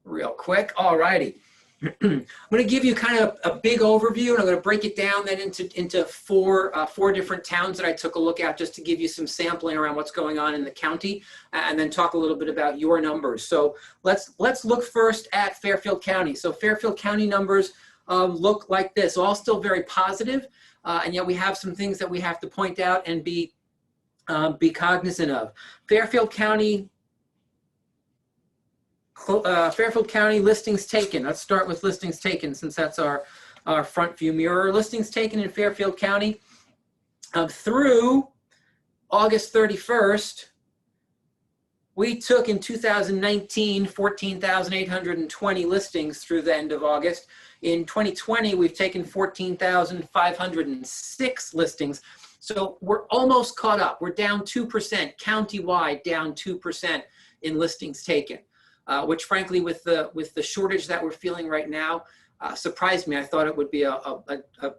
real quick. All righty. I'm going to give you kind of a big overview, and I'm going to break it down then into four different towns that I took a look at, just to give you some sampling around what's going on in the county, and then talk a little bit about your numbers. So let's look first at Fairfield County. So Fairfield County numbers look like this, all still very positive, and yet we have some things that we have to point out and be cognizant of. Fairfield County listings taken. Let's start with listings taken, since that's our front view mirror. Listings taken in Fairfield County through August 31st. We took in 2019 14,820 listings through the end of August. In 2020, we've taken 14,506 listings. So we're almost caught up. We're down 2%, countywide down 2% in listings taken. Which frankly, with the shortage that we're feeling right now, surprised me. I thought it would be a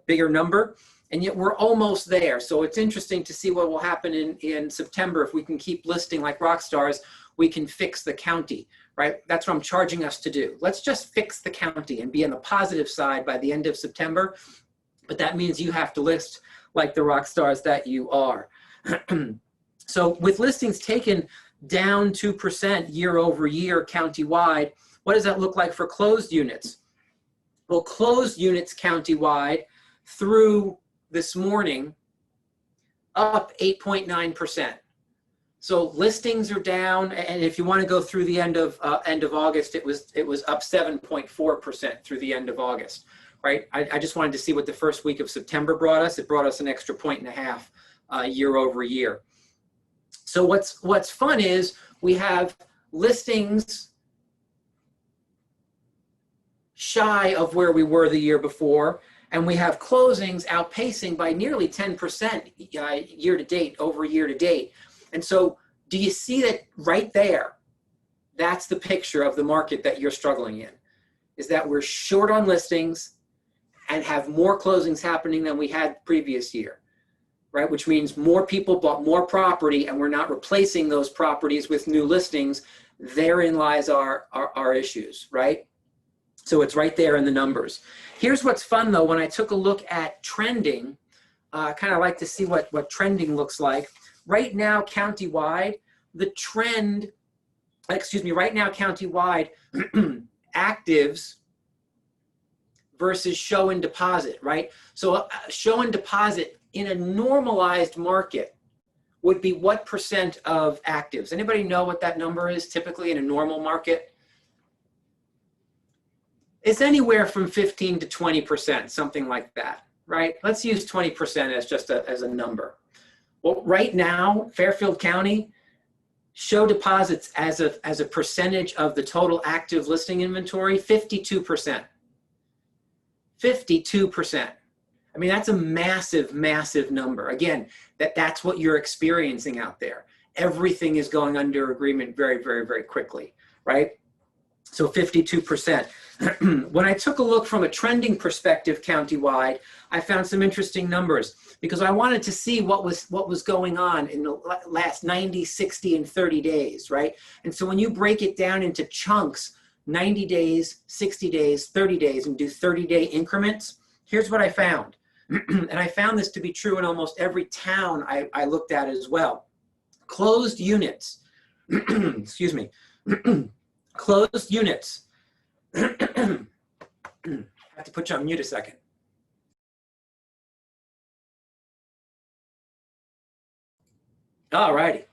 bigger number, and yet we're almost there. So it's interesting to see what will happen in September. If we can keep listing like rock stars, we can fix the county, right? That's what I'm charging us to do. Let's just fix the county and be on the positive side by the end of September. But that means you have to list like the rock stars that you are. So with listings taken down 2% year over year countywide, what does that look like for closed units? Well, closed units countywide through this morning up 8.9%. So listings are down, and if you want to go through the end of August, it was up 7.4% through the end of August, right? I just wanted to see what the first week of September brought us. It brought us an extra 1.5 year over year. So what's fun is we have listings shy of where we were the year before, and we have closings outpacing by nearly 10% year to date, over year to date. And so do you see that right there? That's the picture of the market that you're struggling in, is that we're short on listings and have more closings happening than we had previous year. Right, which means more people bought more property, and we're not replacing those properties with new listings. Therein lies our issues, right? So it's right there in the numbers. Here's what's fun though. When I took a look at trending, I kind of like to see what trending looks like. Right now, countywide, the trend, right now, countywide, actives versus show and deposit, right? So show and deposit in a normalized market would be what percent of actives? Anybody know what that number is typically in a normal market? It's anywhere from 15 to 20%, something like that, right? Let's use 20% as just as a number. Well, right now, Fairfield County, show deposits as a percentage of the total active listing inventory, 52%. 52%. I mean, that's a massive, massive number. Again, that's what you're experiencing out there. Everything is going under agreement very, very, very quickly, right? So 52%. When I took a look from a trending perspective countywide, I found some interesting numbers because I wanted to see what was going on in the last 90, 60, and 30 days, right? And so when you break it down into chunks, 90 days, 60 days, 30 days, and do 30-day increments, here's what I found. And I found this to be true in almost every town I looked at as well. Closed units, excuse me, closed units. I have to put you on mute a second. All righty.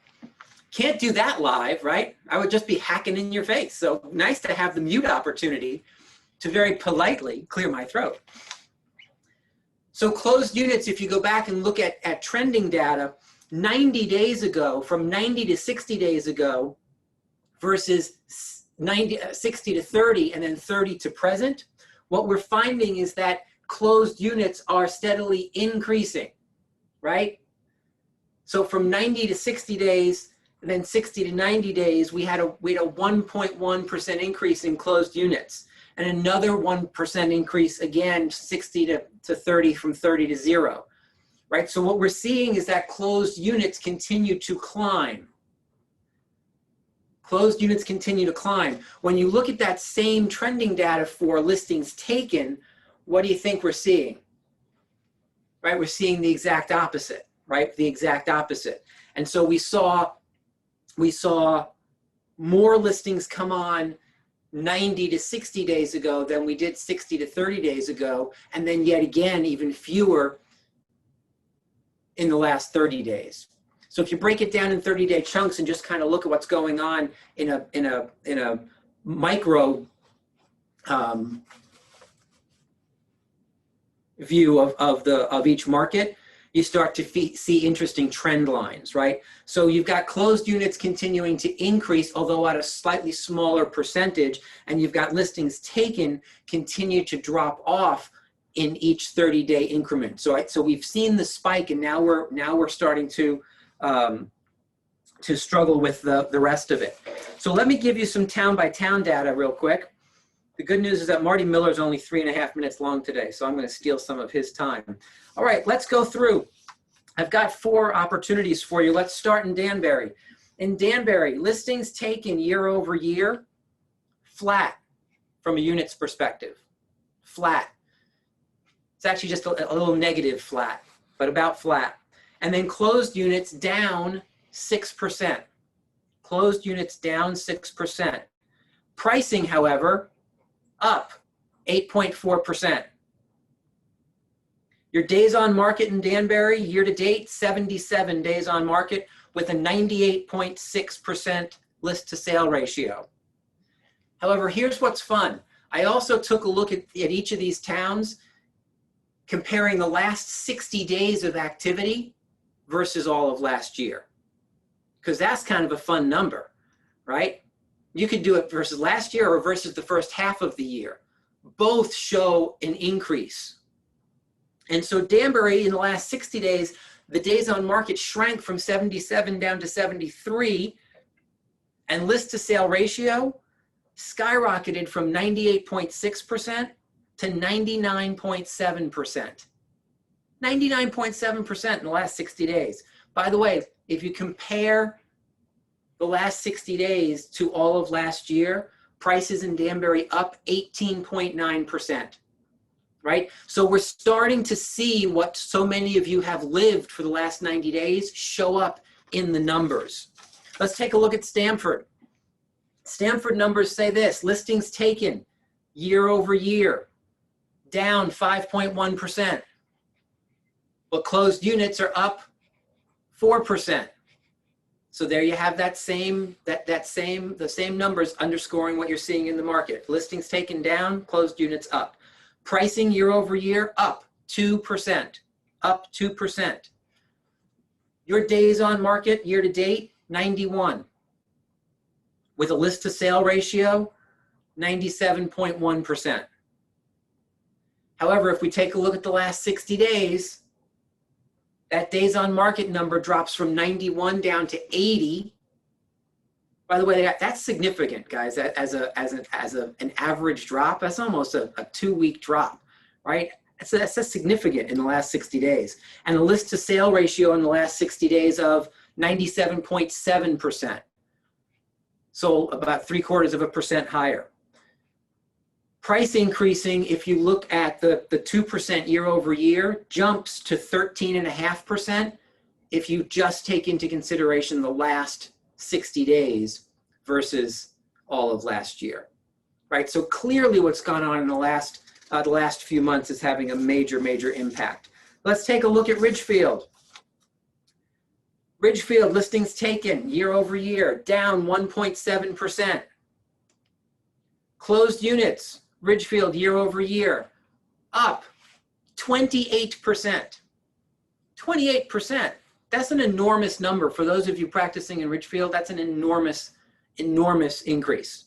Can't do that live, right? I would just be hacking in your face. So nice to have the mute opportunity to very politely clear my throat. So closed units, if you go back and look at trending data, 90 days ago, from 90 to 60 days ago, versus 60 to 30, and then 30 to present, what we're finding is that closed units are steadily increasing, right? So from 90 to 60 days, and then 60 to 90 days, we had a 1.1% increase in closed units. And another 1% increase again, 60 to 30, from 30 to 0, right? So what we're seeing is that closed units continue to climb. Closed units continue to climb. When you look at that same trending data for listings taken, what do you think we're seeing? Right, we're seeing the exact opposite, right? The exact opposite. And so we saw more listings come on 90 to 60 days ago than we did 60 to 30 days ago. And then yet again, even fewer in the last 30 days. So if you break it down in 30-day chunks and just kind of look at what's going on in a micro view of each market, you start to see interesting trend lines, right? So you've got closed units continuing to increase, although at a slightly smaller percentage, and you've got listings taken continue to drop off in each 30-day increment. So we've seen the spike, and now we're starting to struggle with the rest of it. So let me give you some town-by-town data real quick. The good news is that Marty Miller is only 3.5 minutes long today, so I'm going to steal some of his time. All right, let's go through. I've got 4 opportunities for you. Let's start in Danbury. In Danbury, listings taken year over year, flat from a units perspective, flat. It's actually just a little negative flat, but about flat. And then closed units down 6%. Closed units down 6%. Pricing, however, up 8.4%. Your days on market in Danbury, year to date, 77 days on market with a 98.6% list to sale ratio. However, here's what's fun. I also took a look at each of these towns, comparing the last 60 days of activity versus all of last year. Because that's kind of a fun number, right? You could do it versus last year or versus the first half of the year. Both show an increase. And so Danbury, in the last 60 days, the days on market shrank from 77 down to 73, and list to sale ratio skyrocketed from 98.6% to 99.7%. 99.7% in the last 60 days. By the way, if you compare the last 60 days to all of last year, prices in Danbury up 18.9%, right? So we're starting to see what so many of you have lived for the last 90 days show up in the numbers. Let's take a look at Stamford. Stamford numbers say this: listings taken year over year, down 5.1%, but closed units are up 4%. So there you have the same numbers underscoring what you're seeing in the market. Listings taken down, closed units up. Pricing year over year up 2%, up 2%. Your days on market year to date, 91. With a list to sale ratio, 97.1%. However, if we take a look at the last 60 days, that days on market number drops from 91 down to 80. By the way, that's significant, guys. As an average drop, that's almost a 2-week drop, right? That's significant in the last 60 days. And the list to sale ratio in the last 60 days of 97.7%. So about 0.75% higher. Price increasing, if you look at the 2% year over year, jumps to 13.5% if you just take into consideration the last 60 days versus all of last year, right? So clearly what's gone on in the last few months is having a major, major impact. Let's take a look at Ridgefield. Ridgefield listings taken year over year, down 1.7%. Closed units, Ridgefield year over year, up 28%. 28%. That's an enormous number. For those of you practicing in Ridgefield, that's an enormous, enormous increase,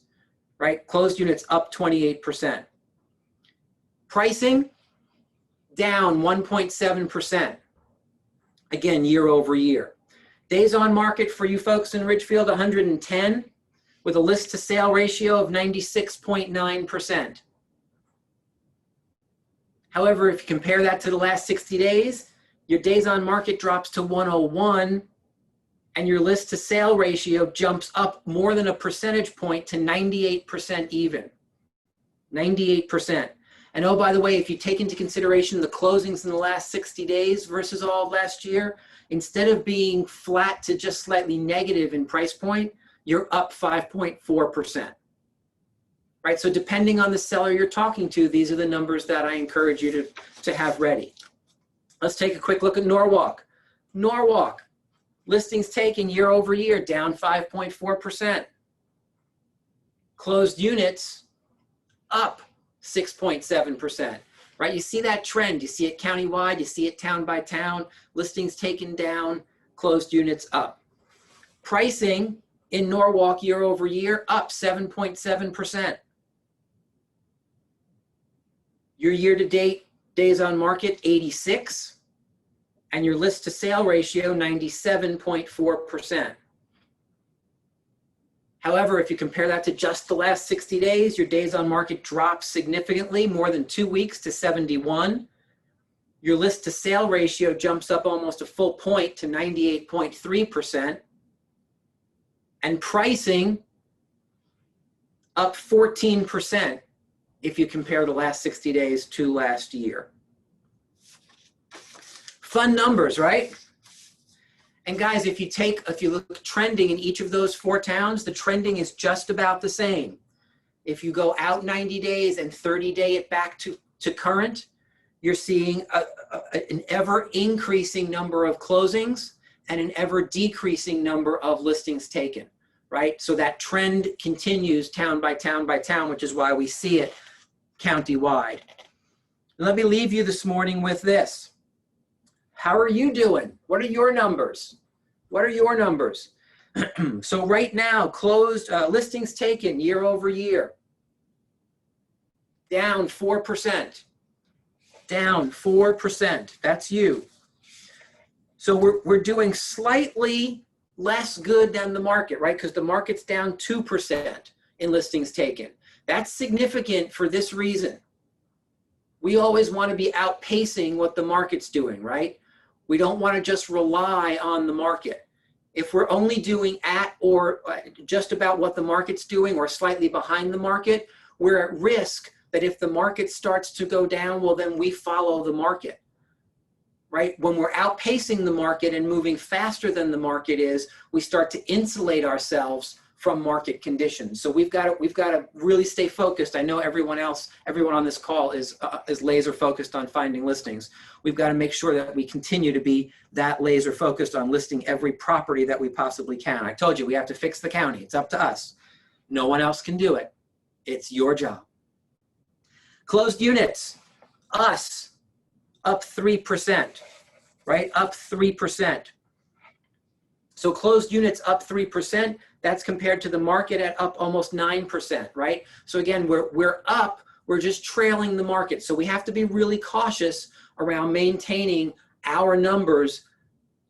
right? Closed units up 28%. Pricing down 1.7%. Again, year over year. Days on market for you folks in Ridgefield, 110. With a list to sale ratio of 96.9%. However, if you compare that to the last 60 days, your days on market drops to 101 and your list to sale ratio jumps up more than a percentage point to 98% even. 98%. And oh, by the way, if you take into consideration the closings in the last 60 days versus all of last year, instead of being flat to just slightly negative in price point, you're up 5.4%. Right? So depending on the seller you're talking to, these are the numbers that I encourage you to have ready. Let's take a quick look at Norwalk. Norwalk, listings taken year over year, down 5.4%. Closed units, up 6.7%. Right? You see that trend. You see it countywide. You see it town by town. Listings taken down, closed units up. Pricing in Norwalk year over year, up 7.7%. Your year-to-date days on market, 86, and your list to sale ratio, 97.4%. However, if you compare that to just the last 60 days, your days on market drops significantly, more than 2 weeks to 71. Your list to sale ratio jumps up almost a full point to 98.3%. And pricing up 14% if you compare the last 60 days to last year. Fun numbers, right? And guys, if you look trending in each of those 4 towns, the trending is just about the same. If you go out 90 days and 30-day it back to current, you're seeing an ever increasing number of closings and an ever decreasing number of listings taken, right? So that trend continues town by town by town, which is why we see it countywide. And let me leave you this morning with this. How are you doing? What are your numbers? What are your numbers? So right now, closed listings taken year over year, down 4%. Down 4%. That's you. So we're doing slightly less good than the market, right? Because the market's down 2% in listings taken. That's significant for this reason. We always want to be outpacing what the market's doing, right? We don't want to just rely on the market. If we're only doing at or just about what the market's doing or slightly behind the market, we're at risk that if the market starts to go down, well, then we follow the market, right? When we're outpacing the market and moving faster than the market is, we start to insulate ourselves from market conditions. So we've got to really stay focused. I know everyone on this call is laser focused on finding listings. We've got to make sure that we continue to be that laser focused on listing every property that we possibly can. I told you, we have to fix the county. It's up to us. No one else can do it. It's your job. Closed units, us, up 3%, right? Up 3%. So closed units up 3%. That's compared to the market at up almost 9%, right? So again, we're up, we're just trailing the market. So we have to be really cautious around maintaining our numbers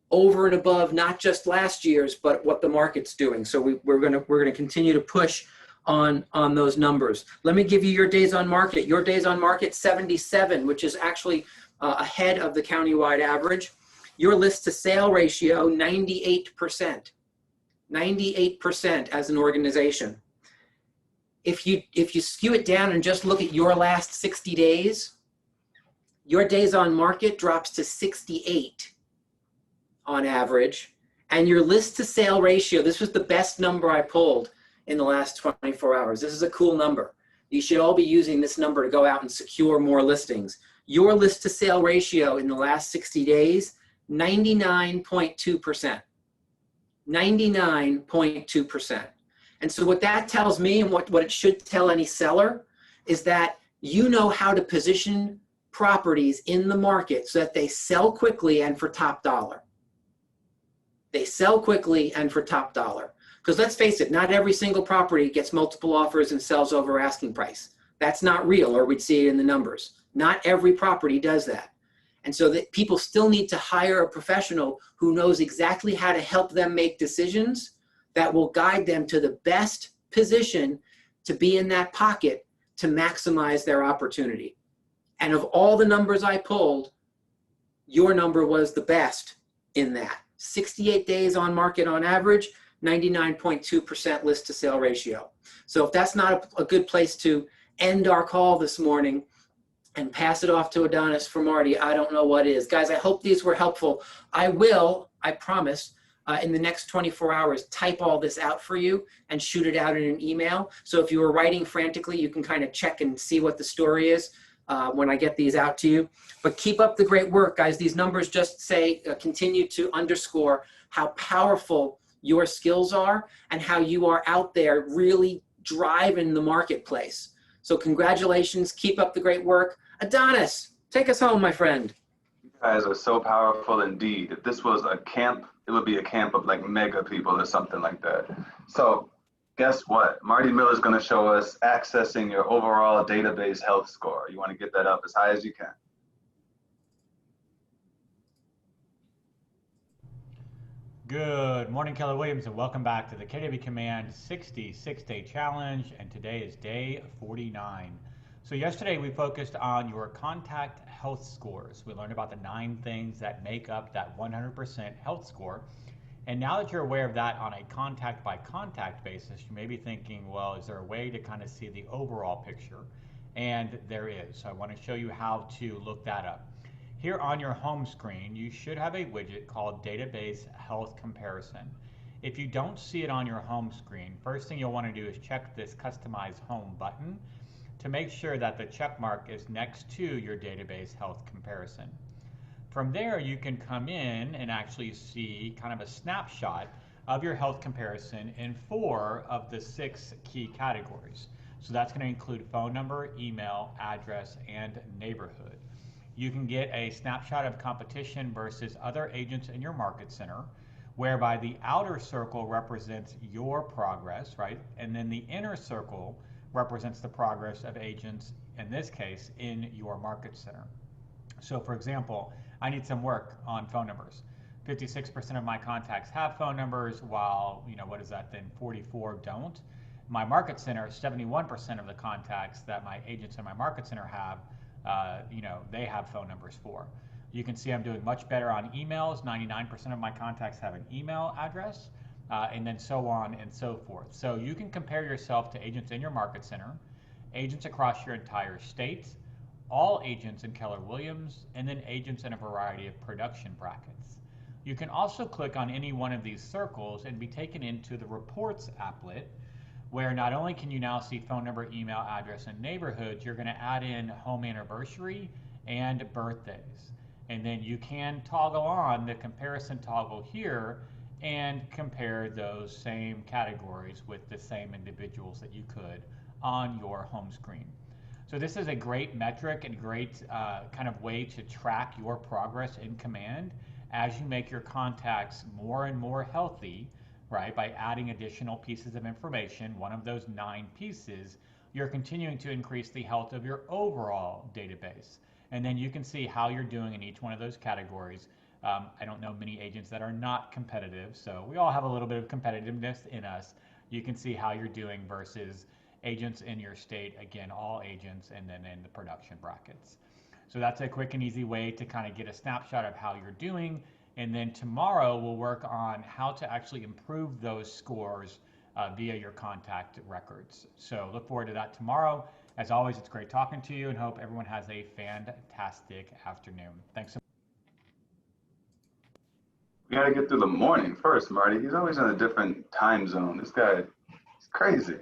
over and above not just last year's, but what the market's doing. So we're gonna continue to push on those numbers. Let me give you your days on market. Your days on market, 77, which is actually ahead of the countywide average. Your list to sale ratio, 98%. 98% as an organization. If you skew it down and just look at your last 60 days, your days on market drops to 68 on average. And your list to sale ratio, this was the best number I pulled in the last 24 hours. This is a cool number. You should all be using this number to go out and secure more listings. Your list to sale ratio in the last 60 days, 99.2%. 99.2%. And so what that tells me, and what it should tell any seller, is that you know how to position properties in the market so that they sell quickly and for top dollar. They sell quickly and for top dollar. Because let's face it, not every single property gets multiple offers and sells over asking price. That's not real, or we'd see it in the numbers. Not every property does that. And so that people still need to hire a professional who knows exactly how to help them make decisions that will guide them to the best position to be in that pocket to maximize their opportunity. And of all the numbers I pulled, your number was the best in that. 68 days on market on average, 99.2% list to sale ratio. So if that's not a good place to end our call this morning and pass it off to Adonis for Marty, I don't know what is. Guys, I hope these were helpful. I promise, in the next 24 hours, type all this out for you and shoot it out in an email. So if you were writing frantically, you can kind of check and see what the story is when I get these out to you. But keep up the great work, guys. These numbers just say, continue to underscore how powerful your skills are and how you are out there really driving the marketplace. So congratulations, keep up the great work. Adonis, take us home, my friend. You guys are so powerful indeed. If this was a camp, it would be a camp of like mega people or something like that. So guess what? Marty Miller is going to show us accessing your overall database health score. You want to get that up as high as you can. Good morning, Keller Williams, and welcome back to the KW Command 66-Day Challenge, and today is day 49. So yesterday we focused on your contact health scores. We learned about the 9 things that make up that 100% health score. And now that you're aware of that on a contact by contact basis, you may be thinking, well, is there a way to kind of see the overall picture? And there is. So I want to show you how to look that up. Here on your home screen, you should have a widget called Database Health Comparison. If you don't see it on your home screen, first thing you'll want to do is check this Customize Home button to make sure that the check mark is next to your Database Health Comparison. From there, you can come in and actually see kind of a snapshot of your health comparison in 4 of the 6 key categories. So that's going to include phone number, email, address, and neighborhood. You can get a snapshot of competition versus other agents in your market center, whereby the outer circle represents your progress, right? And then the inner circle represents the progress of agents, in this case, in your market center. So for example, I need some work on phone numbers. 56% of my contacts have phone numbers, while, what is that then, 44 don't. My market center, 71% of the contacts that my agents in my market center have, they have phone numbers for. You can see I'm doing much better on emails. 99% of my contacts have an email address, and then so on and so forth. So you can compare yourself to agents in your market center, agents across your entire state, all agents in Keller Williams, and then agents in a variety of production brackets. You can also click on any one of these circles and be taken into the Reports applet, where not only can you now see phone number, email, address, and neighborhoods, you're going to add in home anniversary and birthdays. And then you can toggle on the comparison toggle here and compare those same categories with the same individuals that you could on your home screen. So this is a great metric and great kind of way to track your progress in Command as you make your contacts more and more healthy, right? By adding additional pieces of information, one of those 9 pieces, you're continuing to increase the health of your overall database. And then you can see how you're doing in each one of those categories. I don't know many agents that are not competitive, so we all have a little bit of competitiveness in us. You can see how you're doing versus agents in your state, again, all agents, and then in the production brackets. So that's a quick and easy way to kind of get a snapshot of how you're doing. And then tomorrow we'll work on how to actually improve those scores via your contact records. So look forward to that tomorrow. As always, it's great talking to you, and hope everyone has a fantastic afternoon. Thanks so much. We got to get through the morning first, Marty. He's always in a different time zone. This guy is crazy.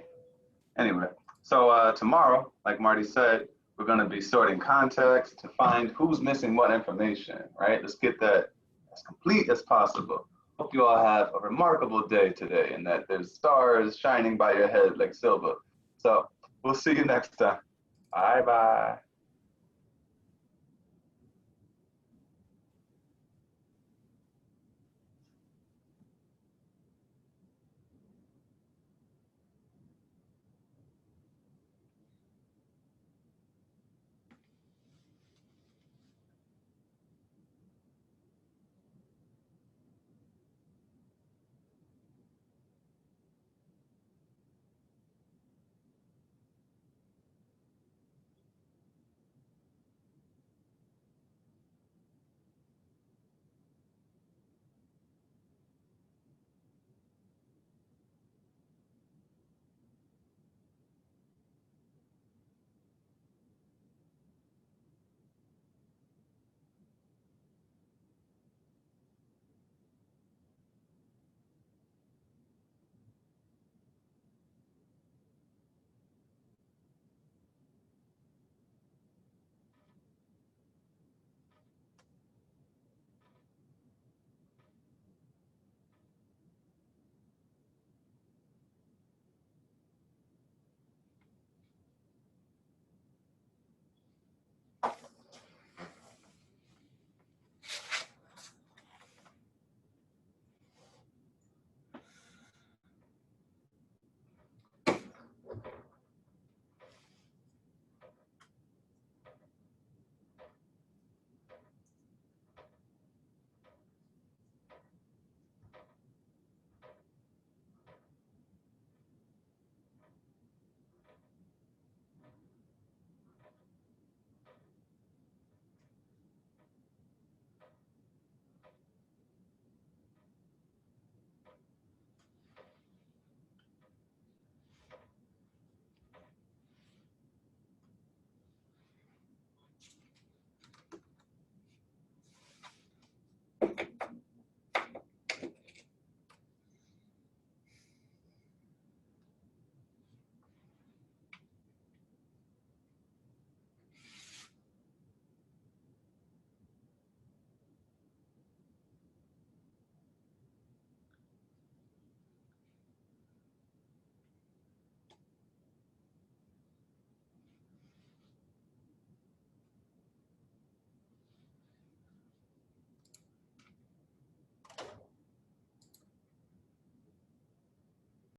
Anyway, so tomorrow, like Marty said, we're going to be sorting contacts to find who's missing what information, right? Let's get that as complete as possible. Hope you all have a remarkable day today and that there's stars shining by your head like silver. So we'll see you next time. Bye-bye.